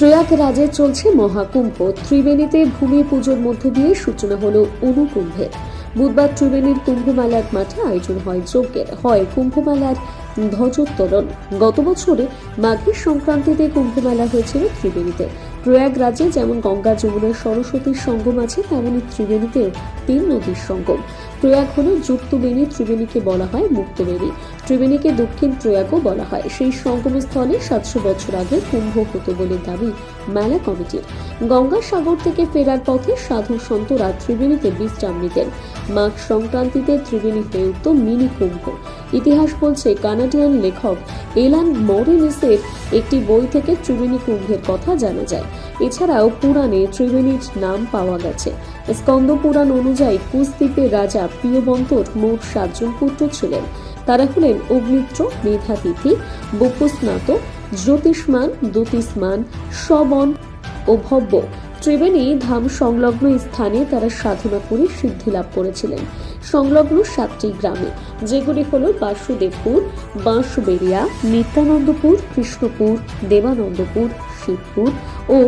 প্রয়াগরাজে চলছে মহাকুম্ভ। ত্রিবেণীতে ভূমি পুজোর মধ্য দিয়ে সূচনা হলো অনুকুম্ভের। বুধবার ত্রিবেণীর কুম্ভমেলার মাঠে আয়োজন হয় যজ্ঞের, হয় কুম্ভমেলার ধ্বজোত্তোলন। গত বছরে মাঘের সংক্রান্তিতে কুম্ভমেলা হয়েছিল ত্রিবেণীতে। প্রয়াগরাজে যেমন গঙ্গা, যমুনা, সরস্বতীর সঙ্গম আছে, তেমনি ত্রিবেণীতেও তিন নদীর সঙ্গম। প্রয়াগ হল যুক্তবেণী, ত্রিবেণীকে বলা হয় মুক্তবেণী, ত্রিবেণীকে দক্ষিণ প্রয়াগও বলা হয়। সেই সঙ্গমস্থলে 700 বছর আগে কুম্ভ হতো বলে দাবি মেলা কমিটির। গঙ্গাসাগর থেকে ফেরার পথে সাধু সন্তরা ত্রিবেণীতে বিশ্রাম নিতেন। মাঘ সংক্রান্তিতে ত্রিবেণী হয়ে উঠত মিনি কুম্ভ। ইতিহাস বলছে, কানাডিয়ান লেখক এলান মরিনিসের একটি বই থেকে ত্রিবেণী কুম্ভের কথা জানা যায়। এছাড়াও পুরাণে ত্রিবেণীর নাম পাওয়া গেছে। স্কন্দ পুরাণ অনুযায়ী কুশদ্বীপের রাজা প্রিয়বন্তর মোট 7 জন পুত্র ছিলেন। তারা হলেন অগ্নিত্র, মেধাতিথি, বপুস্নাত, জ্যোতিষ্মান, দ্যুতিষ্মান, শবন ও ভব্য। ত্রিবেণী ধাম সংলগ্ন স্থানে তারা সাধনা করে সিদ্ধি লাভ করেছিলেন। সংলগ্ন 7টি গ্রামে, যেগুলি হল বাসুদেবপুর, বাঁশবেড়িয়া, নিত্যানন্দপুর, কৃষ্ণপুর, দেবানন্দপুর, শিবপুর ও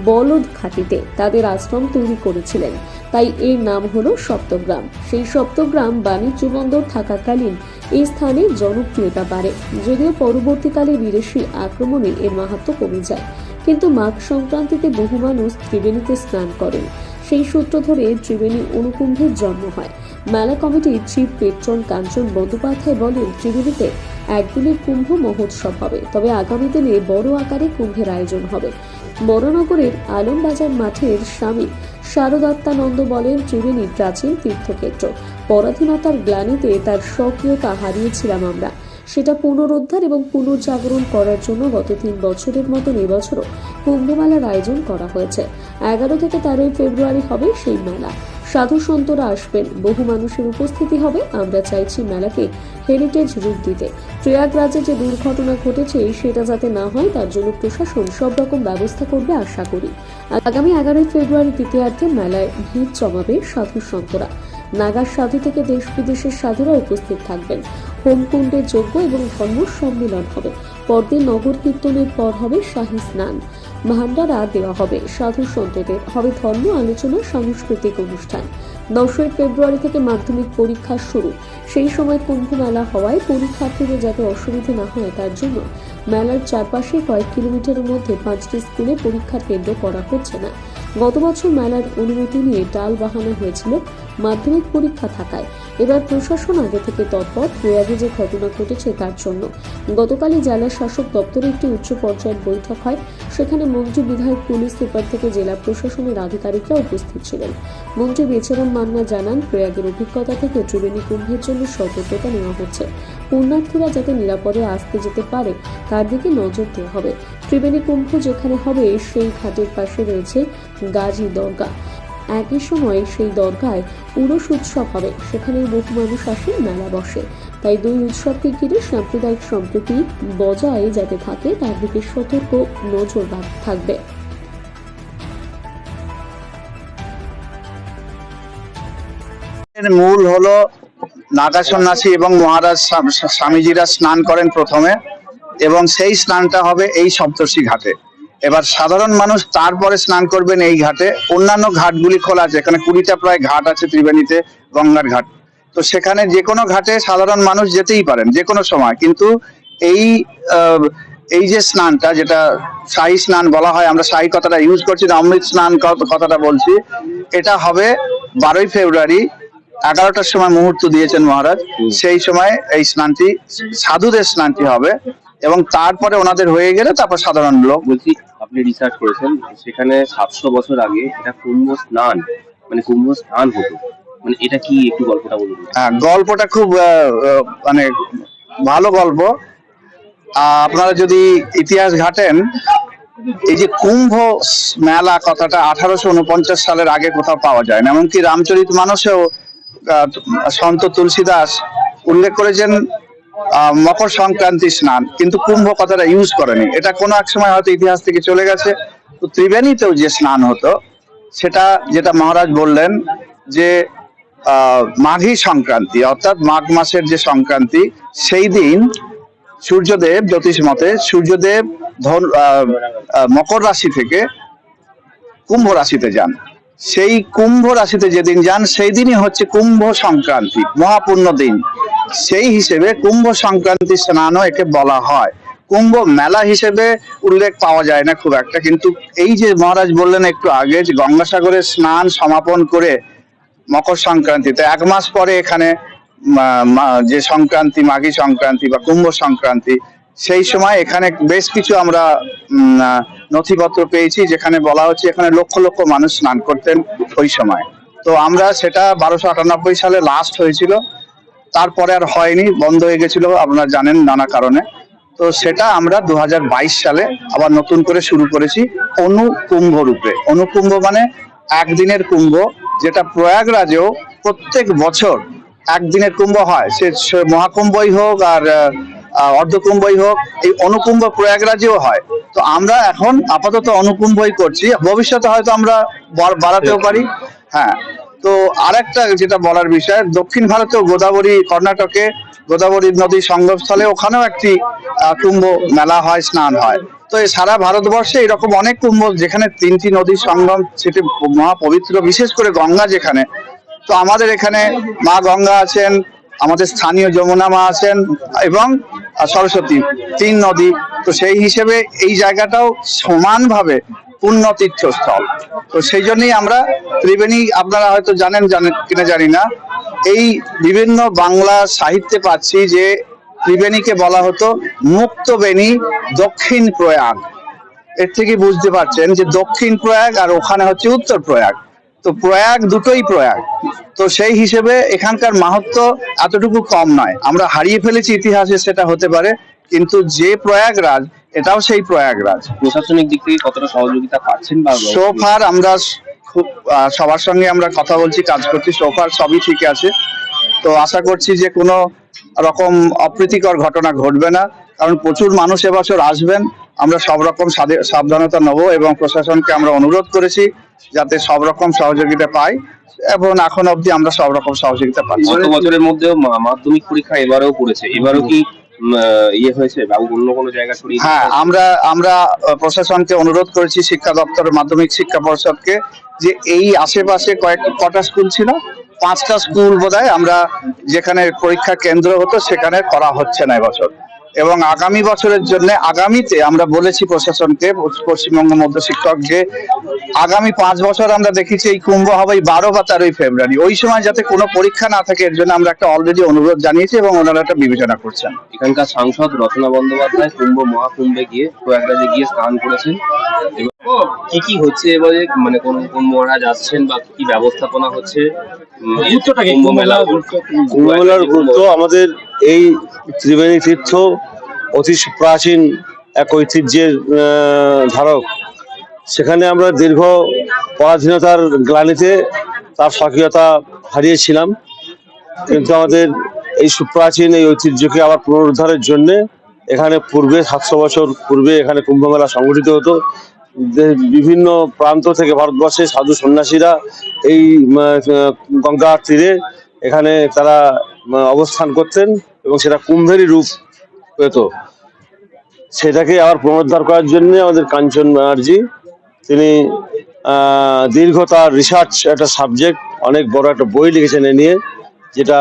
বলদঘাটিতে তাদের আশ্রম তৈরি করেছিলেন। তাই এর নাম হলো সপ্তগ্রাম। সেই সপ্তগ্রাম বাণিজ্য বন্দর থাকাকালীন এই স্থানে জনপ্রিয়তা বাড়ে, যদিও পরবর্তীকালে বিদেশি আক্রমণে এর মাহাত্ম্য কমে যায়। কিন্তু মাঘ সংক্রান্তিতে বহু মানুষ ত্রিবেণীতে স্নান করেন। সেই সূত্র ধরে ত্রিবেণী অনুকুম্ভের জন্ম হয়। মেলা কমিটির চিফ পেট্রন কাঞ্চন বন্দ্যোপাধ্যায় বলেন, ত্রিবেণীতে একদিনের কুম্ভ মহোৎসব হবে, তবে আগামী দিনে বড় আকারে কুম্ভের আয়োজন হবে। বড়নগরের আলমবাজার মাঠের স্বামী শারদাত্মানন্দ বলেন, ত্রিবেণী প্রাচীন তীর্থক্ষেত্র। পরাধীনতার গ্লানিতে তার স্বকীয়তা হারিয়েছিলাম আমরা। সেটা পুনরুদ্ধার এবং পুনর্জাগরণ করার জন্য গত 3 বছরের মতন এবছরও কুম্ভমেলার আয়োজন করা হয়েছে। 11 থেকে 13 ফেব্রুয়ারি হবে সেই মেলা। সাধু সন্তরা আসবেন, বহু মানুষের উপস্থিতি হবে। আমরা চাইছি মেলাকে হেরিটেজ রূপ দিতে। প্রয়াগরাজে যে দুর্ঘটনা ঘটেছে সেটা যাতে না হয়, তার জন্য প্রশাসন সব রকম ব্যবস্থা করবে আশা করি। আগামী 11 ফেব্রুয়ারি তৃতীয়ার্ধে মেলায় ভিড় জমাবে সাধু সন্তরা। নাগার সাধু থেকে দেশ বিদেশের সাধুরা উপস্থিত থাকবেন। হোমকুণ্ডে যজ্ঞ এবং ধর্ম সম্মেলন হবে। পরদিন নগর কীর্তনের পর হবে শাহী স্নান, ভান্ডারা দেওয়া হবে। সাধু সন্তদের হবে ধর্ম আলোচনা, সাংস্কৃতিক অনুষ্ঠান। 10 ফেব্রুয়ারি থেকে মাধ্যমিক পরীক্ষা শুরু। সেই সময় কুম্ভ মেলা হওয়ায় পরীক্ষার্থীদের যাতে অসুবিধা না হয় তার জন্য মেলার চারপাশে কয়েক কিলোমিটারের মধ্যে 5টি স্কুলে পরীক্ষার কেন্দ্র করা হচ্ছে না। গত বছর মেলার অনুমতি নিয়ে টাল বাহানো হয়েছিল মাধ্যমিক পরীক্ষা থাকায়। এবার প্রশাসন আগে থেকে তৎপর। প্রয়াগে যে ঘটনা ঘটেছে তার জন্য গতকালই জেলা শাসক দপ্তরে একটি উচ্চ পর্যায়ের বৈঠক হয়। সেখানে মন্ত্রী, বিধায়ক, পুলিশ সুপার থেকে জেলা প্রশাসনের আধিকারিকরা উপস্থিত ছিলেন। মন্ত্রী বেচারাম মান্না জানান, প্রয়াগের অভিজ্ঞতা থেকে ত্রিবেণী কুম্ভের জন্য সতর্কতা নেওয়া হচ্ছে। পুণ্যার্থীরা যাতে নিরাপদে আসতে যেতে পারে তার দিকে নজর দেওয়া হবে। ত্রিবেণী কুম্ভ যেখানে হবে সেই ঘাটের পাশে রয়েছে গাজী দরগা। একই সময় সেই দরগায় উরস উৎসব হবে। সেখানে বহু মানুষ আসেন, মেলা বসে। তাই দুই উৎসবকে ঘিরে সাম্প্রদায়িক সম্প্রীতি বজায় যাতে থাকে তার দিকে সতর্ক নজর থাকবে। মূল হলো নাগা সন্ন্যাসী এবং মহারাজ স্বামীজিরা স্নান করেন প্রথমে, এবং সেই স্নানটা হবে এই সপ্তর্ষি ঘাটে। এবার সাধারণ মানুষ তারপরে স্নান করবেন এই ঘাটে। অন্যান্য ঘাটগুলি খোলা আছে, এখানে 20টা প্রায় ঘাট আছে ত্রিবেণীতে, গঙ্গার ঘাট। তো সেখানে যে কোনো ঘাটে সাধারণ মানুষ যেতেই পারেন যে কোনো সময়। কিন্তু এই যে স্নানটা, যেটা শাহী স্নান বলা হয়, আমরা শাহী কথাটা ইউজ করছি না, অমৃত স্নান কথাটা বলছি, এটা হবে 12 ফেব্রুয়ারি 11টার সময় মুহূর্ত দিয়েছেন মহারাজ। সেই সময় এই স্নানটি, সাধুদের স্নানটি হবে, এবং তারপরে ওনাদের হয়ে গেলে তারপর সাধারণ লোক। বলছি, আপনি রিসার্চ করেছেন, সেখানে 700 বছর আগে এটা কুম্ভ স্নান, মানে কুম্ভ স্নান হতো, মানে এটা কি একটু গল্পটা বলুন। হ্যাঁ, গল্পটা খুব মানে ভালো গল্প। আপনারা যদি ইতিহাস ঘাটেন, এই যে কুম্ভ মেলা কথাটা 1849 সালের আগে কোথাও পাওয়া যায় না। এমনকি রামচরিতমানসেও সন্ত তুলসীদাস উল্লেখ করেছেন মকর সংক্রান্তি স্নান, কিন্তু কুম্ভ কথাটা ইউজ করেনি। এটা কোনো এক সময় হয়তো ইতিহাস থেকে চলে গেছে। তো ত্রিবেণীতেও যে স্নান হতো, সেটা যেটা মহারাজ বললেন যে মাঘী সংক্রান্তি, অর্থাৎ মাঘ মাসের যে সংক্রান্তি, সেই দিন সূর্যদেব, জ্যোতিষ মতে সূর্যদেব মকর রাশি থেকে কুম্ভ রাশিতে যান। সেই কুম্ভ রাশিতে যেদিন যান সেই দিনই হচ্ছে কুম্ভ সংক্রান্তি, মহাপূর্ণ দিন। সেই হিসেবে কুম্ভ সংক্রান্তি স্নানও একে বলা হয়। কুম্ভ মেলা হিসেবে উল্লেখ পাওয়া যায় না খুব একটা, কিন্তু এই যে মহারাজ বললেন একটু আগে যে গঙ্গাসাগরে স্নান সমাপন করে মকর সংক্রান্তিতে 1 মাস পরে এখানে যে সংক্রান্তি, মাঘী সংক্রান্তি বা কুম্ভ সংক্রান্তি, সেই সময় এখানে বেশ কিছু আমরা নথিপত্র পেয়েছি যেখানে বলা হচ্ছে এখানে লক্ষ লক্ষ মানুষ স্নান করতেন ওই সময়। তো আমরা সেটা 1298 সালে লাস্ট হয়েছিল, তারপরে আর হয়নি, বন্ধ হয়ে গেছিল আপনারা জানেন নানা কারণে। তো সেটা আমরা 2022 সালে আবার নতুন করে শুরু করেছি অনুকুম্ভ রূপে। অনুকুম্ভ মানে একদিনের কুম্ভ, যেটা প্রয়াগরাজেও প্রত্যেক বছর একদিনের কুম্ভ হয়, সে মহাকুম্ভই হোক আর অর্ধকুম্ভই হোক, এই অনুকুম্ভ প্রয়াগরাজেও হয়। তো আমরা এখন আপাতত অনুকুম্ভই করছি, ভবিষ্যতে হয়তো আমরা বাড়াতেও পারি। হ্যাঁ, তো আরেকটা যেটা বলার বিষয়, দক্ষিণ ভারতেও গোদাবরী, কর্ণাটকে গোদাবরী নদীর সঙ্গমস্থলে ওখানেও একটি কুম্ভ মেলা হয়, স্নান হয়। তো এই সারা ভারতবর্ষে এরকম অনেক কুম্ভ যেখানে 3টি নদীর সঙ্গম, সেটি মহাপবিত্র, বিশেষ করে গঙ্গা যেখানে। তো আমাদের এখানে মা গঙ্গা আছেন, আমাদের স্থানীয় যমুনা মা আছেন এবং সরস্বতী, 3 নদী। তো সেই হিসেবে এই জায়গাটাও সমানভাবে পুণ্য তীর্থস্থল। তো সেই জন্যই আমরা ত্রিবেণী, আপনারা হয়তো জানেন কিনা জানি না, এই বিভিন্ন বাংলা সাহিত্যে পাচ্ছি যে ত্রিবেণীকে বলা হতো মুক্তবেণী দক্ষিণ প্রয়াগ। এর থেকে বুঝতে পারছেন যে দক্ষিণ প্রয়াগ আর ওখানে হচ্ছে উত্তর প্রয়াগ। তো প্রয়াগ দুটোই প্রয়াগ। তো সেই হিসেবে এখানকার মাহাত্ম্য এতটুকু কম নয়। আমরা হারিয়ে ফেলেছি ইতিহাসে, সেটা হতে পারে, কিন্তু যে প্রয়াগরাজ, এটাও সেই প্রয়াগরাজ। প্রশাসনিক দিক থেকে কতটা সহযোগিতা পাচ্ছেন বা সোফার আমরা খুব সবার সঙ্গে আমরা কথা বলছি, কাজ করছি, সোফার সবই ঠিক আছে। তো আশা করছি যে কোনো রকম অপ্রীতিকর ঘটনা ঘটবে না, কারণ প্রচুর মানুষ এবছর আসবেন। আমরা সব রকম সাবধানতা নেব এবং প্রশাসনকে আমরা অনুরোধ করেছি যাতে সব রকম সহযোগিতা পাই, এবং এখন অবধি আমরা সব রকম সহযোগিতা পাচ্ছি। গত বছরের মধ্যে মাধ্যমিক পরীক্ষা এবারেও পড়েছে, এবারও কি ইয়ে হয়েছে বা অন্য কোনো জায়গা ছড়িয়ে? হ্যাঁ, আমরা প্রশাসনকে অনুরোধ করেছি, শিক্ষা দপ্তর, মাধ্যমিক শিক্ষা পর্ষদকে, যে এই আশেপাশে কটা স্কুল ছিল, 5টা স্কুল বোধহয় আমরা যেখানে পরীক্ষা কেন্দ্র হতো সেখানে করা হচ্ছে না এবছর। এবং আগামী বছরের জন্য আগামীতে আমরা বলেছি প্রশাসনকে, পশ্চিমবঙ্গ মধ্য শিক্ষক, যে আগামী 5 বছর আমরা দেখেছি এই কুম্ভ হবে 12 বা 13 ফেব্রুয়ারি, ওই সময় যাতে কোনো পরীক্ষা না থাকে, এর জন্য আমরা একটা অলরেডি অনুরোধ জানিয়েছি এবং ওনারা একটা বিবেচনা করছেন। এখানকার সাংসদ রচনা বন্দ্যোপাধ্যায় কুম্ভ মহাকুম্ভে গিয়ে প্রয়াগরাজে গিয়ে স্নান করেছেন। কি কি হচ্ছে এবারে, মানে কোন কোন মহারাজ আসছেন বা কি ব্যবস্থাপনা হচ্ছে? কুম্ভ মেলার গুরুত্ব, আমাদের এই ত্রিবেণী তীর্থ অতি প্রাচীন এক ঐতিহ্যের ধারক। সেখানে আমরা দীর্ঘ পরাধীনতার গ্লানিতে তার স্বকীয়তা হারিয়েছিলাম, কিন্তু আমাদের এই সুপ্রাচীন এই ঐতিহ্যকে আবার পুনরুদ্ধারের জন্য এখানে পূর্বে 700 বছর পূর্বে এখানে কুম্ভ মেলা সংগঠিত হতো। বিভিন্ন প্রান্ত থেকে ভারতবর্ষে সাধু সন্ন্যাসীরা এই গঙ্গার তীরে এখানে তারা অবস্থান করতেন এবং সেটা কুম্ভেরই রূপ পেত। সেটাকে আবার পুনরুদ্ধার করার জন্য আমাদের কাঞ্চন ব্যানার্জি, তিনি দীর্ঘ তার রিসার্চ, একটা সাবজেক্ট, অনেক বড় একটা বই লিখেছেন এ নিয়ে, যেটা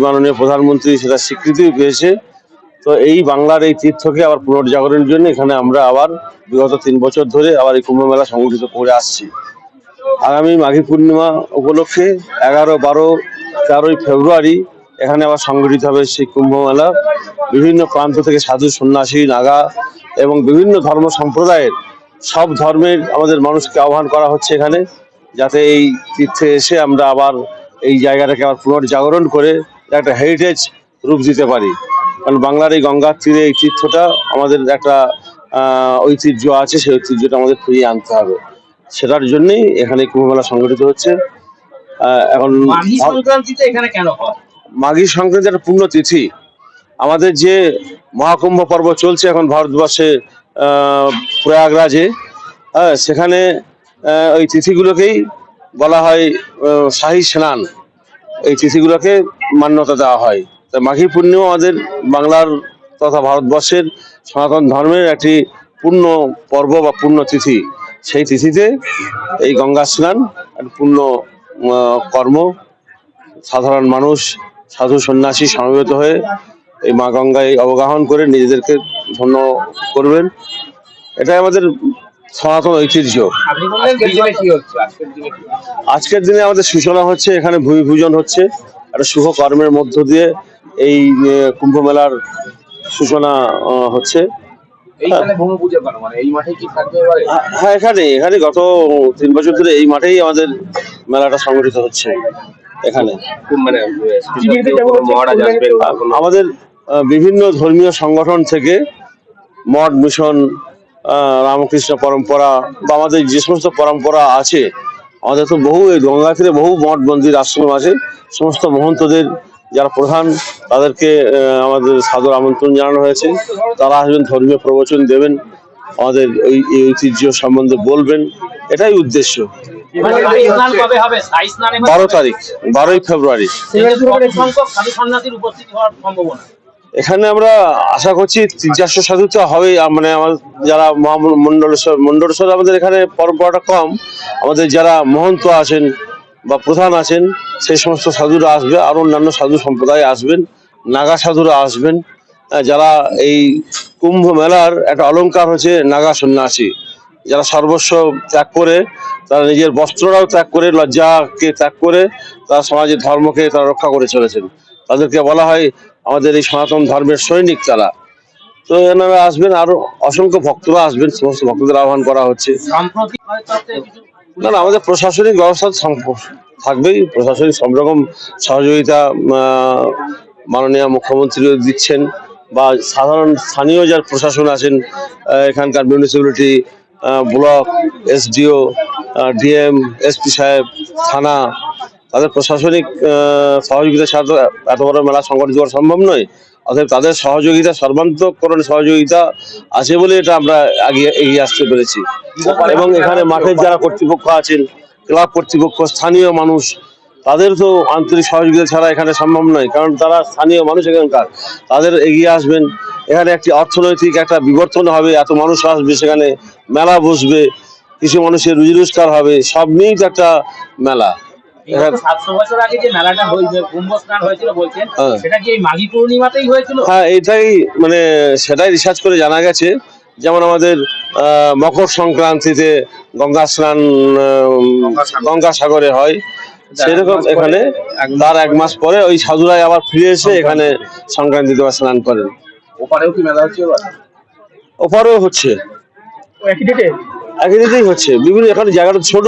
মাননীয় প্রধানমন্ত্রী সেটা স্বীকৃতি পেয়েছে। তো এই বাংলার এই তীর্থকে আবার পুনর্জাগরণের জন্য এখানে আমরা আবার বিগত 3 বছর ধরে আবার এই কুম্ভ মেলা সংগঠিত করে আসছি। আগামী মাঘী পূর্ণিমা উপলক্ষে 11, 12, 13 ফেব্রুয়ারি এখানে আবার সংগঠিত হবে সেই কুম্ভ মেলা। বিভিন্ন প্রান্ত থেকে সাধু সন্ন্যাসী, নাগা এবং বিভিন্ন ধর্ম সম্প্রদায়ের, সব ধর্মের আমাদের মানুষকে আহ্বান করা হচ্ছে এখানে, যাতে এই তীর্থে এসে আমরা আবার এই জায়গাটাকে আবার পুনর্জাগরণ করে একটা হেরিটেজ রূপ দিতে পারি। কারণ বাংলার এই গঙ্গার তীরে এই তীর্থটা আমাদের একটা ঐতিহ্য আছে, সেই ঐতিহ্যটা আমাদের ফিরিয়ে আনতে হবে। সেটার জন্যই এখানে কুম্ভ মেলা সংগঠিত হচ্ছে। এখন মাঘী সংক্রান্তি একটা পূর্ণ তিথি। আমাদের যে মহাকুম্ভ পর্ব চলছে এখন ভারতবর্ষে প্রয়াগরাজে, সেখানে ওই তিথিগুলোকেই বলা হয় শাহী স্নান। এই তিথিগুলোকে মান্যতা দেওয়া হয়। মাঘী পূর্ণিমা আমাদের বাংলার তথা ভারতবর্ষের সনাতন ধর্মের একটি পূর্ণ পর্ব বা পূর্ণ তিথি। সেই তিথিতে এই গঙ্গা স্নান এক পূর্ণ কর্ম। সাধারণ মানুষ, সাধু সন্ন্যাসী সমবেত হয়ে এই মা গঙ্গায় অবগাহন করে নিজেদেরকে ধন্য করবেন। এটাই আমাদের সনাতন ঐতিহ্য। আজকের দিনে আমাদের সূচনা হচ্ছে, এখানে ভূমি পূজন হচ্ছে, একটা শুভ কর্মের মধ্য দিয়ে এই কুম্ভ মেলার সূচনা হচ্ছে। হ্যাঁ, এখানে গত 3 বছর ধরে এই মাঠেই আমাদের মেলাটা সংগঠিত হচ্ছে। এখানে আমাদের বিভিন্ন ধর্মীয় সংগঠন থেকে মঠ, মিশন, রামকৃষ্ণ পরম্পরা বা আমাদের যে সমস্ত পরম্পরা আছে, আমাদের তো বহু এই গঙ্গা তীরে বহু মঠ মন্দির আশ্রম আছে, সমস্ত মহন্তদের যারা প্রধান তাদেরকে আমাদের সাদর আমন্ত্রণ জানানো হয়েছে। তারা আসবেন, ধর্মীয় প্রবচন দেবেন, আমাদের এই ঐতিহ্য সম্বন্ধে বলবেন, এটাই উদ্দেশ্য। 12 তারিখ, 12ই ফেব্রুয়ারি। এখানে আমরা আশা করছি 300-400 সাধু তো হবেই। মানে আমার যারা মন্ডলেশ্বর আমাদের এখানে পরম্পরাটা কম, আমাদের যারা মহন্ত আছেন বা প্রধান আছেন সেই সমস্ত সাধুরা আসবে, আর অন্যান্য সাধু সম্প্রদায় আসবেন, নাগা সাধুরা আসবেন। যারা এই কুম্ভ মেলার একটা অলংকার হচ্ছে নাগা সন্ন্যাসী, যারা সর্বস্ব ত্যাগ করে, তারা নিজের বস্ত্ররাও ত্যাগ করে, লজ্জাকে ত্যাগ করে তারা সমাজের ধর্মকে তারা রক্ষা করে চলেছেন। তাদেরকে বলা হয় আমাদের এই সনাতন ধর্মের সৈনিক তারা। তো এনারা আসবেন, আরো অসংখ্য ভক্তরা আসবেন, সমস্ত ভক্তদের আহ্বান করা হচ্ছে। না, আমাদের প্রশাসনিক ব্যবস্থা থাকবেই, প্রশাসনিক সব রকম সহযোগিতা মাননীয় মুখ্যমন্ত্রীও দিচ্ছেন, বা সাধারণ স্থানীয় যার প্রশাসন আছেন, এখানকার municipality, block, SDO, DM, SP সাহেব, থানা, তাদের প্রশাসনিক সহযোগিতা ছাড়া তো এত বড় মেলা সংগঠিত করা সম্ভব নয়। অতএব তাদের সহযোগিতা, সর্বান্তকরণ সহযোগিতা আছে বলে এটা আমরা এগিয়ে আসতে পেরেছি। এবং এখানে মাঠের যারা কর্তৃপক্ষ আছেন, ক্লাব কর্তৃপক্ষ, স্থানীয় মানুষ, তাদের তো আন্তরিক সহযোগিতা ছাড়া এখানে সম্ভব নয়, কারণ তারা স্থানীয় মানুষ এখানকার। তাদের এগিয়ে আসবেন, এখানে একটি অর্থনৈতিক একটা বিবর্তন হবে, এত মানুষ আসবে, সেখানে মেলা বসবে, কিছু মানুষের রুজি রোজগার হবে, সব নিয়েই তো একটা মেলা। 700 বছর আগে যে মেলাটা হয়েছিল, কুম্ভ স্নান হয়েছিল বলছেন, সেটা কি এই মাঘী পূর্ণিমাতেই হয়েছিল? হ্যাঁ, এটাই মানে সেটাই রিসার্চ করে জানা গেছে। যেমন আমাদের মকর সংক্রান্তিতে গঙ্গা স্নান গঙ্গাসাগরে হয়, সেরকম এখানে তার 1 মাস পরে ওই সাধুরাই আবার ফিরে এসে এখানে সংক্রান্তিতে স্নান করেন। ওপারেও কি মেলা হচ্ছে? ওপারেও হচ্ছে, একই দিকেই হচ্ছে। বিভিন্ন এখানে জায়গাটা ছোট,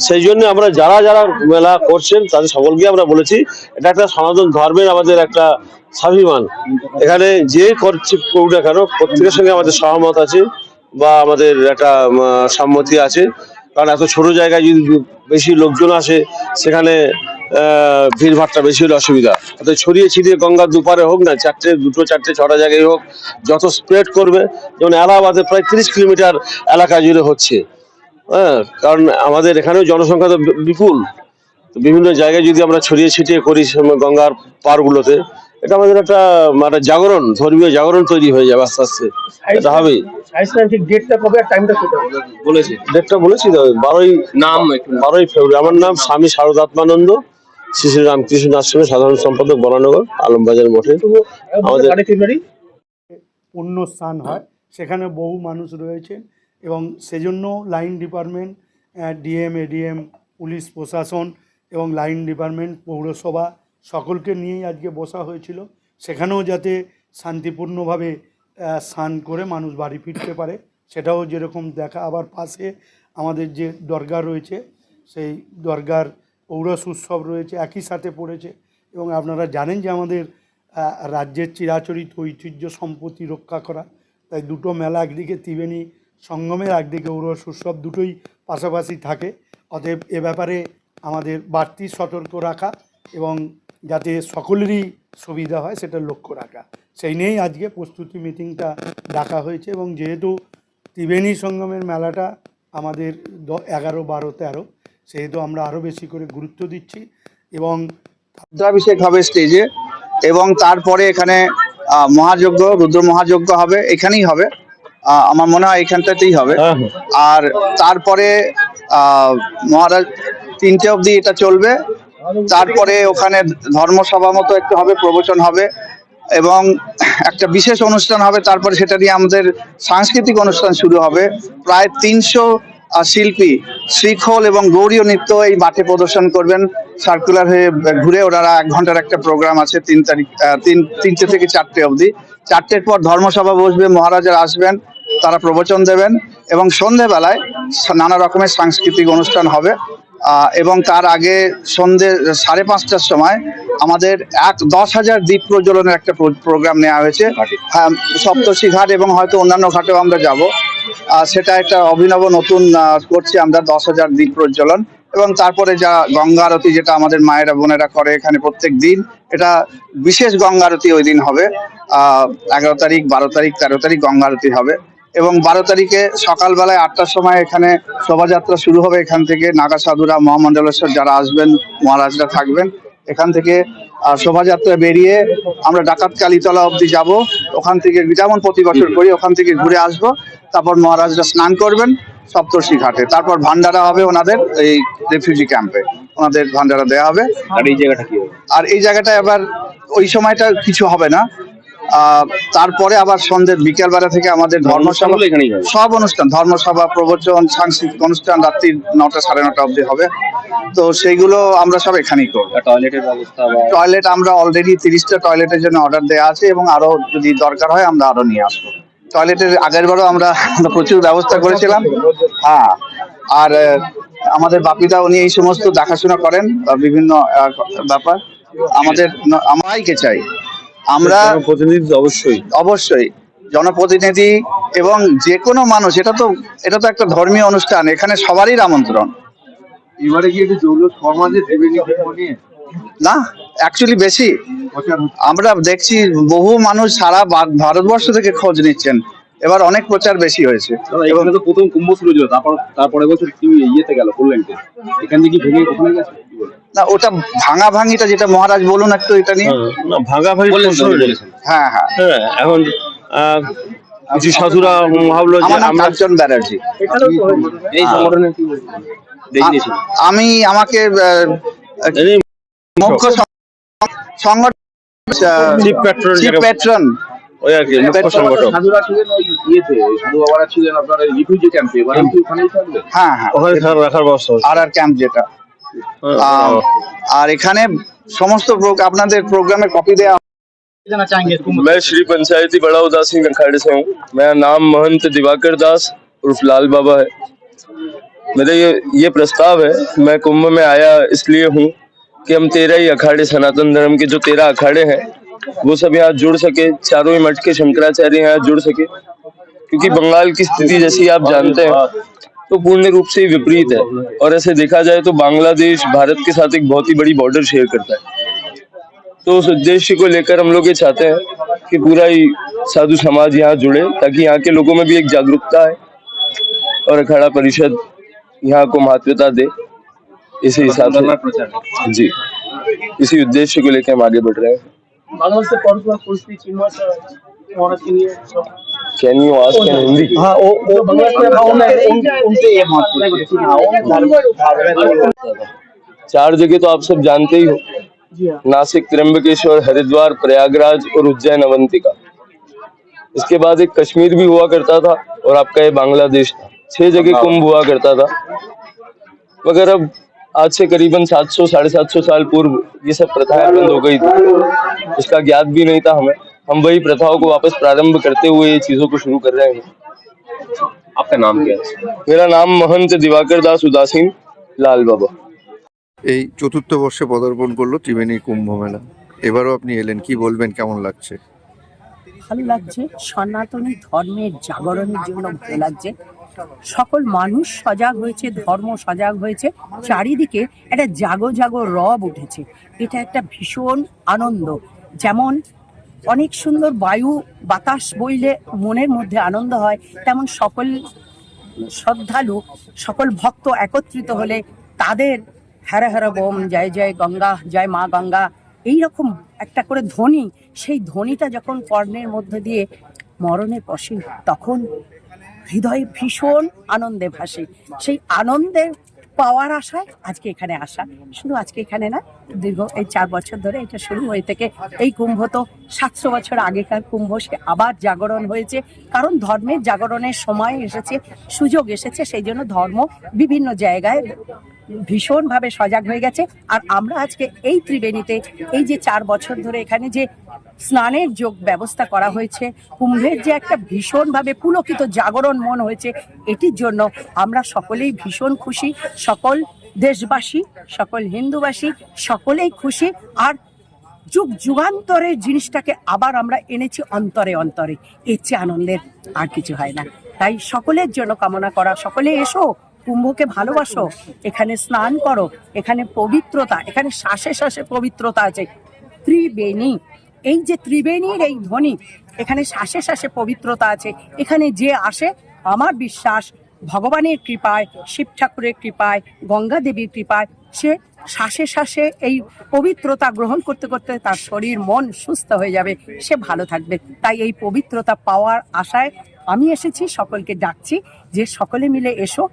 সেই জন্য আমরা যারা যারা মেলা করছেন তাদের সকলকে আমরা বলেছি এটা একটা সনাতন ধর্মের আমাদের একটা স্বাভিমান। এখানে যে করছে করুক না কেন, প্রত্যেকের সঙ্গে আমাদের সহমত আছে বা আমাদের একটা সম্মতি আছে। কারণ এত ছোট জায়গায় যদি বেশি লোকজন আসে, সেখানে ভিড়ভাড়টা বেশি হলে অসুবিধা। অর্থাৎ ছড়িয়ে ছিটিয়ে গঙ্গার দুপারে হোক না, 2, 4, 6টা জায়গায় হোক, যত স্প্রেড করবে। যেমন এলাহাবাদে প্রায় 30 কিলোমিটার এলাকা জুড়ে হচ্ছে। হ্যাঁ, কারণ আমাদের এখানেও জনসংখ্যা তো বিপুল। বিভিন্ন জায়গায় যদি আমরা ছড়িয়ে ছিটিয়ে করি গঙ্গার পাড়গুলোতে, এটা আমাদের একটা জাগরণ, ধর্মীয় জাগরণ তৈরি হয়ে যাবে আস্তে আস্তে। এটা হবেই। ডেটটা বলেছি তো, 12ই ফেব্রুয়ারি। আমার নাম স্বামী শারদাত্মানন্দ, শ্রী শ্রী রামকৃষ্ণ আশ্রমের সাধারণ সম্পাদক, বরানগর আলমবাজার মঠে। আমাদের পুণ্য স্থান হয়, সেখানে বহু মানুষ রয়েছেন এবং সেজন্য line department, DM, ADM, police প্রশাসন এবং লাইন ডিপার্টমেন্ট, পৌরসভা সকলকে নিয়েই আজকে বসা হয়েছিল। সেখানেও যাতে শান্তিপূর্ণভাবে স্নান করে মানুষ বাড়ি ফিরতে পারে, সেটাও যেরকম দেখা। আবার পাশে আমাদের যে দরগা রয়েছে, সেই দরগার পৌরস উৎসব রয়েছে, একই সাথে পড়েছে। এবং আপনারা জানেন যে আমাদের রাজ্যের চিরাচরিত ঐতিহ্য সম্পত্তি রক্ষা করা, তাই দুটো মেলা, একদিকে ত্রিবেণী সঙ্গমের, একদিকে ঔরস উৎসব, দুটোই পাশাপাশি থাকে। অতএব এ ব্যাপারে আমাদের বাড়তি সতর্ক রাখা এবং যাতে সকলেরই সুবিধা হয় সেটা লক্ষ্য রাখা, সেই নিয়েই আজকে প্রস্তুতি মিটিংটা ডাকা হয়েছে। এবং যেহেতু ত্রিবেণী সঙ্গমের মেলাটা আমাদের 11, 12, 13, সেহেতু আমরা আরও বেশি করে গুরুত্ব দিচ্ছি। এবং রুদ্রাভিষেক হবে স্টেজে, এবং তারপরে এখানে মহাযজ্ঞ, রুদ্র মহাযজ্ঞ হবে, এখানেই হবে। আমার মনে হয় এখানটাতেই হবে। হ্যাঁ, হ্যাঁ। আর তারপরে মহারাজ 3টে অবধি এটা চলবে। তারপরে ওখানে ধর্মসভা মতো একটু হবে, প্রবচন হবে এবং একটা বিশেষ অনুষ্ঠান হবে। তারপরে সেটা নিয়ে আমাদের সাংস্কৃতিক অনুষ্ঠান শুরু হবে। প্রায় 300 শিল্পী শ্রীখোল এবং গৌরীয় নৃত্য এই মাঠে প্রদর্শন করবেন সার্কুলার হয়ে ঘুরে। ওনারা 1 ঘন্টার একটা প্রোগ্রাম আছে 3টে থেকে 4টে অবধি। 4টের পর ধর্মসভা বসবে, মহারাজারা আসবেন, তারা প্রবচন দেবেন এবং সন্ধেবেলায় নানা রকমের সাংস্কৃতিক অনুষ্ঠান হবে। এবং তার আগে সন্ধে 5:30টার সময় আমাদের 10,000 দ্বীপ প্রজ্বলনের একটা প্রোগ্রাম নেওয়া হয়েছে। হ্যাঁ, সপ্তর্ষি ঘাট এবং হয়তো অন্যান্য ঘাটেও আমরা যাব। সেটা একটা অভিনব নতুন করছি আমরা, 10,000 দ্বীপ প্রজ্বলন। এবং তারপরে যা গঙ্গা আরতি, যেটা আমাদের মায়েরা বোনেরা করে এখানে প্রত্যেক দিন, এটা বিশেষ গঙ্গা আরতি ওই দিন হবে। 11 তারিখ, 12 তারিখ, 13 তারিখ গঙ্গা আরতি হবে। এবং 12 তারিখে সকালবেলায় 8টার সময় এখানে শোভাযাত্রা শুরু হবে। এখান থেকে নাগা সাধুরা, মহামণ্ডলেশ্বর যারা আসবেন, মহারাজরা থাকবেন, এখান থেকে শোভাযাত্রা বেরিয়ে আমরা ডাকাত কালীতলা অবধি যাব। ওখান থেকে যেমন প্রতি বছর করি, ওখান থেকে ঘুরে আসব। তারপর মহারাজরা স্নান করবেন সপ্তর্ষি ঘাটে। তারপর ভান্ডারা হবে ওনাদের এই রেফিউজি ক্যাম্পে, ওনাদের ভান্ডারা দেওয়া হবে। আর এই জায়গাটা কি হবে? আর এই জায়গাটায় আবার ওই সময়টা কিছু হবে না। তারপরে আবার সন্ধ্যে বিকেলবেলা থেকে আমাদের ধর্মসভা, এখানেই হবে? সব অনুষ্ঠান, ধর্মসভা, প্রবচন, সাংস্কৃতিক অনুষ্ঠান রাত্রি 9টা 9:30 অবধি হবে। তো সেইগুলো আমরা সব এখানেই করবো। টয়লেটের ব্যবস্থা বা টয়লেট আমরা অলরেডি 30টা টয়লেটের জন্য অর্ডার দেওয়া আছে এবং আরো যদি দরকার হয় আমরা আরো নিয়ে আসবো। টয়লেটের আগের বারও আমরা প্রচুর ব্যবস্থা করেছিলাম। হ্যাঁ, আর আমাদের বাপিদা উনি এই সমস্ত দেখাশোনা করেন, বিভিন্ন ব্যাপার। আমরাইকে চাই, আমরা প্রতিনিধি অবশ্যই জনপ্রতিনিধি এবং যে কোনো মানুষ। এটা তো একটা ধর্মীয় অনুষ্ঠান, এখানে সবারই আমন্ত্রণ। এবারে কি একটু জৌলুস কম আছে ত্রিবেণী নিয়ে? না, অ্যাকচুয়ালি বেশি। আমরা দেখছি বহু মানুষ সারা ভারতবর্ষ থেকে খোঁজ নিচ্ছেন। এবার অনেক প্রচার বেশি হয়েছে। এবং তো প্রথম কুম্ভ শুরু হলো, তারপরে বছর কি ইয়েতে গেল, বললেন এখান থেকে ভেঙে ওখানে গেছে। না, ওটা ভাঙাভাঙিটা যেটা মহারাজ বলুন একটু এটা নিয়ে। না, ভাঙাভাঙি হ্যাঁ হ্যাঁ, এখন কিছু সাধুরা ভাবলো যে আমার নাম আমরা কাঞ্চন ব্যানার্জি। এই সংগঠনের কি দেখিয়েছেন? আমাকে মুখ্য সংগঠন চিফ প্যাট্রন, ওই আর কি মুখ্য সংগঠক। সাধুরা ছিলেন ওই ইয়েতে, সাধু বাবারা ছিলেন আপনার রিফিউজি ক্যাম্পে, এবারে কি ওখানেই থাকবে? হ্যাঁ হ্যাঁ, ওখানে রাখার ব্যবস্থা হচ্ছে। আর ক্যাম্প যেটা। আর এখানে সমস্ত আপনাদের প্রোগ্রামের কপি দেওয়া। मैं श्री पंचायती बड़ा उदासी अखाड़े से हूँ। मेरा नाम महंत दिवाकर दास उर्फ लाल बाबा है। मेरा ये प्रस्ताव है, मैं कुंभ में आया इसलिए हूँ कि हम 13 ही अखाड़े, सनातन धर्म के जो 13 अखाड़े हैं वो सब यहाँ जुड़ सके, चारों ही मठ के शंकराचार्य यहाँ जुड़ सके। क्योंकि बंगाल की स्थिति जैसी आप जानते हैं तो पूर्ण रूप से विपरीत है, और ऐसे देखा जाए तो बांग्लादेश भारत के साथ एक बहुत ही बड़ी बॉर्डर शेयर करता है। तो उस उद्देश्य को लेकर हम लोग ये चाहते हैं कि पूरा ही साधु समाज यहाँ जुड़े, ताकि यहाँ के लोगों में भी एक जागरूकता है और अखाड़ा परिषद यहाँ को महत्वता दे। इसी हिसाब से जी, इसी उद्देश्य को लेकर हम आगे बढ़ रहे हैं। Can you ask in Hindi? हाँ, चार जगह तो आप सब जानते ही हो, नासिक, त्र्यंबकेश्वर, हरिद्वार, प्रयागराज और उज्जैन अवंतिका। इसके बाद एक कश्मीर भी हुआ करता था और आपका ये बांग्लादेश था। 6 जगह कुंभ हुआ करता था। मगर अब आज से करीबन 700-750 साल पूर्व ये सब प्रथाएं बंद हो गई थी। इसका ज्ञात भी नहीं था हमें। हम वही प्रथाओं को वापस प्रारंभ करते हुए ये चीजों को शुरू कर रहे हैं। आपका नाम क्या है? मेरा नाम महंत दिवाकर दास उदासीन लाल बाबा। এই চতুর্থ বর্ষে পদার্পণ করলো ত্রিবেণী কুম্ভ মেলা। এবারও আপনি এলেন, কি বলবেন, কেমন লাগছে? ভালো লাগছে, সনাতনী ধর্মের জাগরণের জন্য ভালো লাগছে। সকল মানুষ সজাগ হয়েছে, ধর্ম সজাগ হয়েছে, চারিদিকে একটা জাগো জাগো রব উঠেছে। এটা একটা ভীষণ আনন্দ। যেমন অনেক সুন্দর বায়ু বাতাস বইলে মনের মধ্যে আনন্দ হয়, তেমন সকল শ্রদ্ধালু, সকল ভক্ত একত্রিত হলে তাদের হর হর বোম, জয় জয় গঙ্গা, জয় মা গঙ্গা, এইরকম একটা করে ধ্বনি সেই ধ্বনিটা যখন কর্ণের মধ্যে দিয়ে মরণে পশে, তখন হৃদয়ে ভীষণ আনন্দে ভাসে। সেই আনন্দের পাওয়ার আশায় আজকে এখানে আসা। শুধু আজকে এখানে না, দীর্ঘ এই 4 বছর ধরে এটা শুরু হয়ে থেকে এই কুম্ভ তো 700 বছর আগেকার কুম্ভ, সে আবার জাগরণ হয়েছে। কারণ ধর্মের জাগরণের সময় এসেছে, সুযোগ এসেছে, সেই জন্য ধর্ম বিভিন্ন জায়গায় ভীষণভাবে সজাগ হয়ে গেছে। আর আমরা আজকে এই ত্রিবেণীতে এই যে 4 বছর ধরে এখানে যে স্নানের যোগ ব্যবস্থা করা হয়েছে, কুম্ভের যে একটা ভীষণভাবে পুলকিত জাগরণ মন হয়েছে, এটির জন্য আমরা সকলেই ভীষণ খুশি। সকল দেশবাসী, সকল হিন্দুবাসী সকলেই খুশি। আর যুগ যুগান্তরের জিনিসটাকে আবার আমরা এনেছি অন্তরে অন্তরে, এর চেয়ে আনন্দের আর কিছু হয় না। তাই সকলের জন্য কামনা করা, সকলে এসো, কুম্ভকে ভালোবাসো, এখানে স্নান করো, এখানে পবিত্রতা, এখানে শ্বাসে শ্বাসে পবিত্রতা আছে। ত্রিবেণী, এই যে ত্রিবেণীর এই ধ্বনি, এখানে শ্বাসে শ্বাসে পবিত্রতা আছে। এখানে যে আসে, আমার বিশ্বাস ভগবানের কৃপায়, শিব ঠাকুরের কৃপায়, গঙ্গা দেবীর কৃপায়, সে শ্বাসে শ্বাসে এই পবিত্রতা গ্রহণ করতে করতে তার শরীর মন সুস্থ হয়ে যাবে, সে ভালো থাকবে। তাই এই পবিত্রতা পাওয়ার আশায় আমি এসেছি, সকলকে ডাকছি যে সকলে মিলে এসো,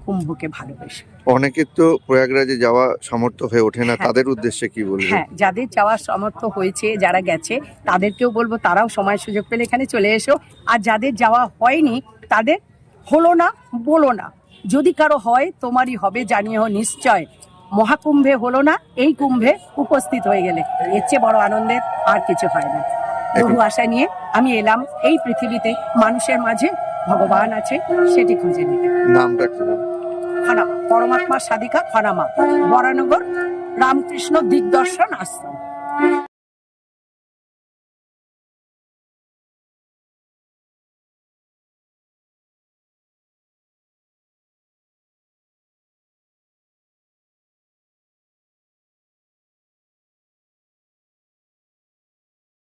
কুম্ভকে ভালোবেসে। অনেকের তো প্রয়াগরাজে যাওয়া সামর্থ্য হয়ে ওঠে না, হ্যাঁ। তাদের উদ্দেশ্যে কি বলবেন? হ্যাঁ, যাদের যাওয়ার সামর্থ্য হয়েছে, যারা গেছে, তাদেরকেও বলবো তারাও সময় সুযোগ পেলে এখানে চলে এসো। আর যাদের যাওয়া হয়নি, তাদের হলো না বলো না, যদি কারো হয় তোমারই হবে জানিও নিশ্চয়। মহাকুম্ভে হলো না, এই কুম্ভে উপস্থিত হয়ে গেলে এর চেয়ে বড় আনন্দের আর কিছু হয় না। বহু আশা নিয়ে আমি এলাম এই পৃথিবীতে, মানুষের মাঝে ভগবান আছে সেটি খুঁজে নিতে। নামটা কি বলবেন? খানামা, পরমাত্মা সাধিকা খানামা, বরানগর রামকৃষ্ণ দিগদর্শন আশ্রম।